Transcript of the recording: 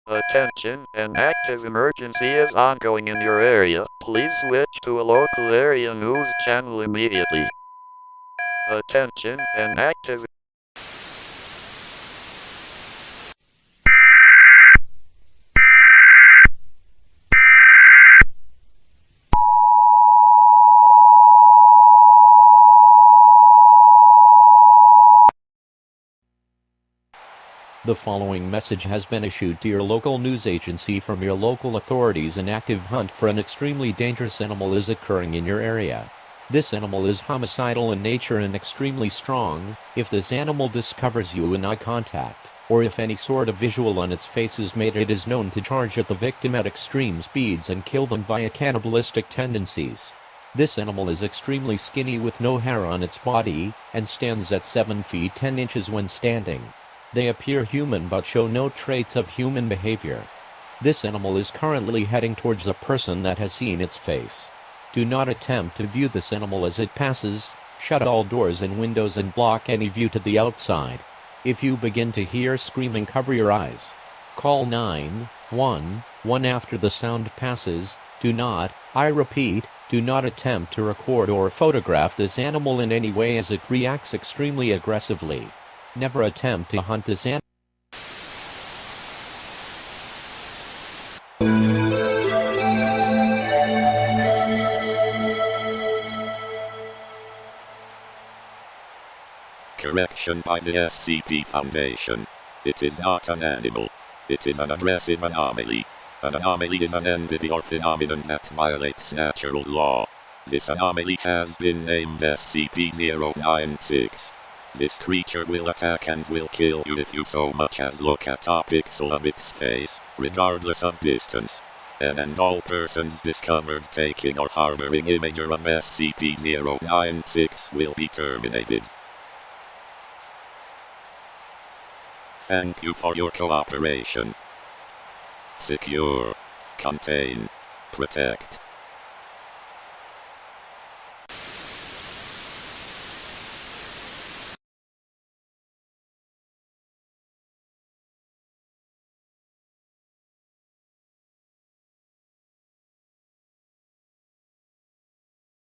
Attention, an active emergency is ongoing in your area. Please switch to a local area news channel immediately. Attention, an active The following message has been issued to your local news agency from your local authorities. An active hunt for an extremely dangerous animal is occurring in your area. This animal is homicidal in nature and extremely strong. If this animal discovers you in eye contact, or if any sort of visual on its face is made, it is known to charge at the victim at extreme speeds and kill them via cannibalistic tendencies. This animal is extremely skinny with no hair on its body, and stands at 7 feet 10 inches when standing. They appear human but show no traits of human behavior. This animal is currently heading towards a person that has seen its face. Do not attempt to view this animal as it passes. Shut all doors and windows and block any view to the outside. If you begin to hear screaming, cover your eyes. Call 911 after the sound passes. I repeat, do not attempt to record or photograph this animal in any way as it reacts extremely aggressively. Never attempt to hunt this animal. Correction by the SCP Foundation. It is not an animal. It is an aggressive anomaly. An anomaly is an entity or phenomenon that violates natural law. This anomaly has been named SCP-096. This creature will attack and will kill you if you so much as look at a pixel of its face, regardless of distance. And all persons discovered taking or harboring imager of SCP-096 will be terminated. Thank you for your cooperation. Secure, contain, protect.